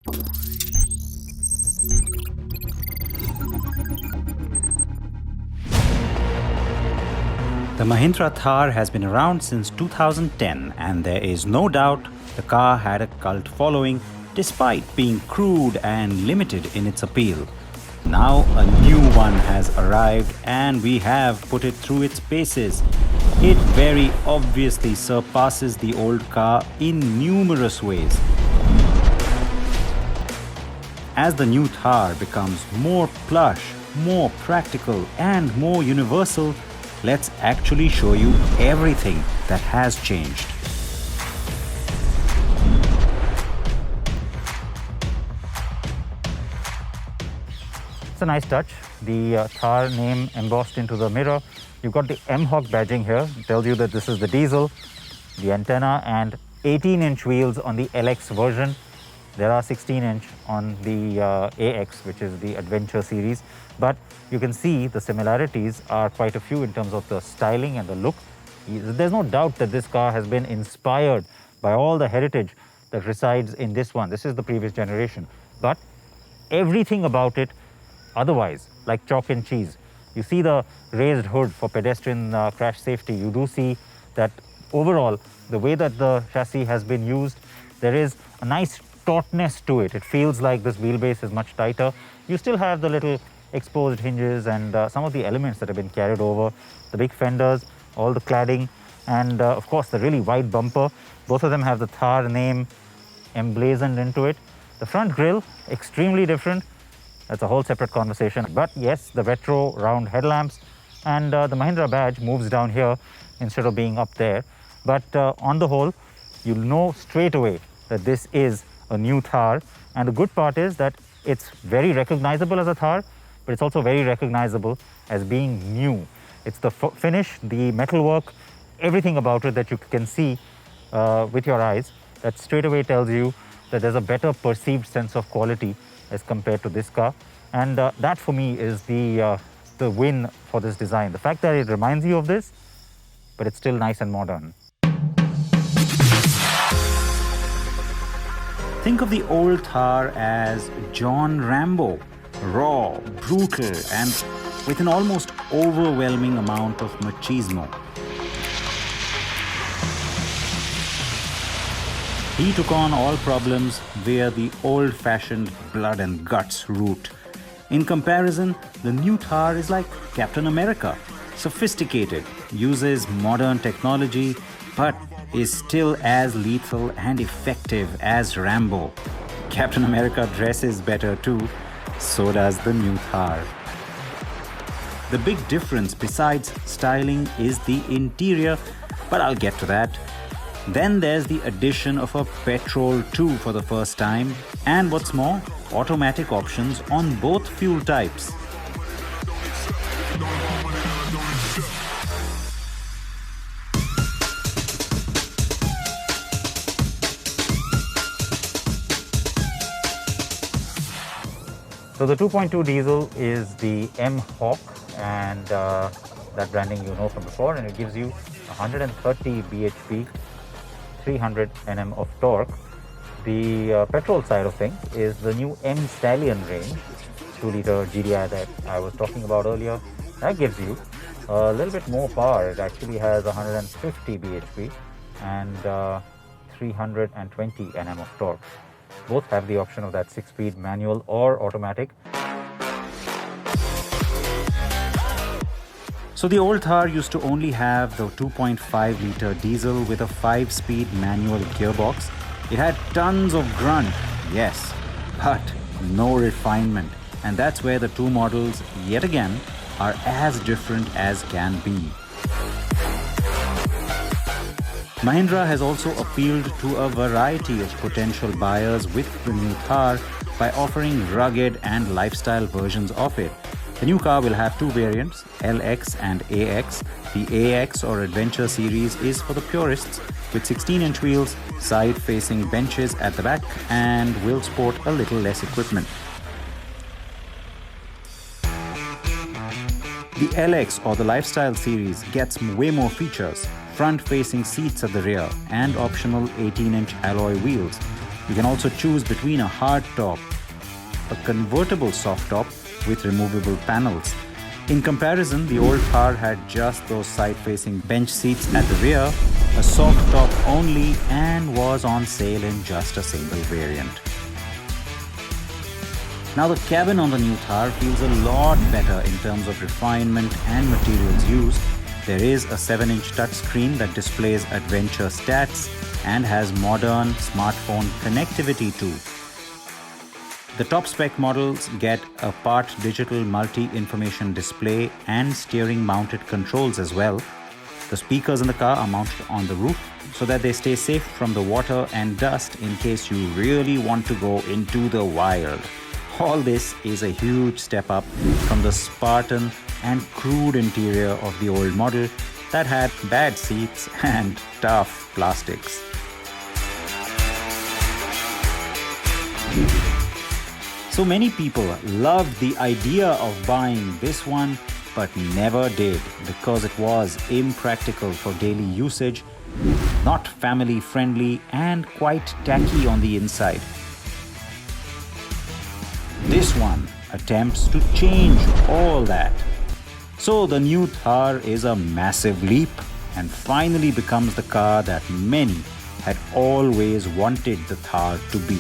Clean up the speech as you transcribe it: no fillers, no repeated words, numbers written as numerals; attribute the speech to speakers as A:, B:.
A: The Mahindra Thar has been around since 2010, and there is no doubt the car had a cult following despite being crude and limited in its appeal. Now a new one has arrived and we have put it through its paces. It very obviously surpasses the old car in numerous ways. As the new Thar becomes more plush, more practical and more universal, let's actually show you everything that has changed. It's a nice touch. The Thar name embossed into the mirror. You've got the mHawk badging here. It tells you that this is the diesel, the antenna, and 18-inch wheels on the LX version. There are 16-inch on the AX, which is the Adventure series. But you can see the similarities are quite a few in terms of the styling and the look. There's no doubt that this car has been inspired by all the heritage that resides in this one. This is the previous generation. But everything about it otherwise, like chalk and cheese. You see the raised hood for pedestrian crash safety. You do see that overall, the way that the chassis has been used, there is a nice tautness to it. It feels like this wheelbase is much tighter. You still have the little exposed hinges and some of the elements that have been carried over, the big fenders, all the cladding, and of course the really wide bumper. Both of them have the Thar name emblazoned into it. The front grille, extremely different. That's a whole separate conversation. But yes, the retro round headlamps and the Mahindra badge moves down here instead of being up there. But on the whole, you'll know straight away that this is a new Thar. And the good part is that it's very recognizable as a Thar, but it's also very recognizable as being new. It's the finish, the metalwork, everything about it that you can see with your eyes that straight away tells you that there's a better perceived sense of quality as compared to this car. And that for me is the win for this design. The fact that it reminds you of this, but it's still nice and modern. Think of the old Thar as John Rambo, raw, brutal, and with an almost overwhelming amount of machismo. He took on all problems via the old-fashioned blood and guts route. In comparison, the new Thar is like Captain America, sophisticated, uses modern technology, but is still as lethal and effective as Rambo. Captain America dresses better too, so does the new Thar. The big difference besides styling is the interior, but I'll get to that. Then there's the addition of a petrol too for the first time, and what's more, automatic options on both fuel types. So the 2.2 diesel is the mHawk, and that branding you know from before, and it gives you 130 bhp, 300 Nm of torque. The petrol side of things is the new mStallion range, 2-liter GDI that I was talking about earlier. That gives you a little bit more power. It actually has 150 bhp and 320 Nm of torque. Both have the option of that 6-speed manual or automatic. So the old Thar used to only have the 2.5-liter diesel with a 5-speed manual gearbox. It had tons of grunt, yes, but no refinement. And that's where the two models, yet again, are as different as can be. Mahindra has also appealed to a variety of potential buyers with the new Thar by offering rugged and lifestyle versions of it. The new car will have two variants, LX and AX. The AX or Adventure series is for the purists with 16-inch wheels, side-facing benches at the back, and will sport a little less equipment. The LX or the Lifestyle series gets way more features, front-facing seats at the rear and optional 18-inch alloy wheels.
B: You can also choose between a hard top, a convertible soft top with removable panels. In comparison, the old Thar had just those side-facing bench seats at the rear, a soft top only, and was on sale in just a single variant. Now the cabin on the new Thar feels a lot better in terms of refinement and materials used. There is a 7-inch touchscreen that displays adventure stats and has modern smartphone connectivity too. The top spec models get a part digital multi-information display and steering mounted controls as well. The speakers in the car are mounted on the roof so that they stay safe from the water and dust in case you really want to go into the wild. All this is a huge step up from the Spartan and crude interior of the old model that had bad seats and tough plastics. So many people loved the idea of buying this one, but never did because it was impractical for daily usage, not family friendly, and quite tacky on the inside. This one attempts to change all that. So the new Thar is a massive leap and finally becomes the car that many had always wanted the Thar to be.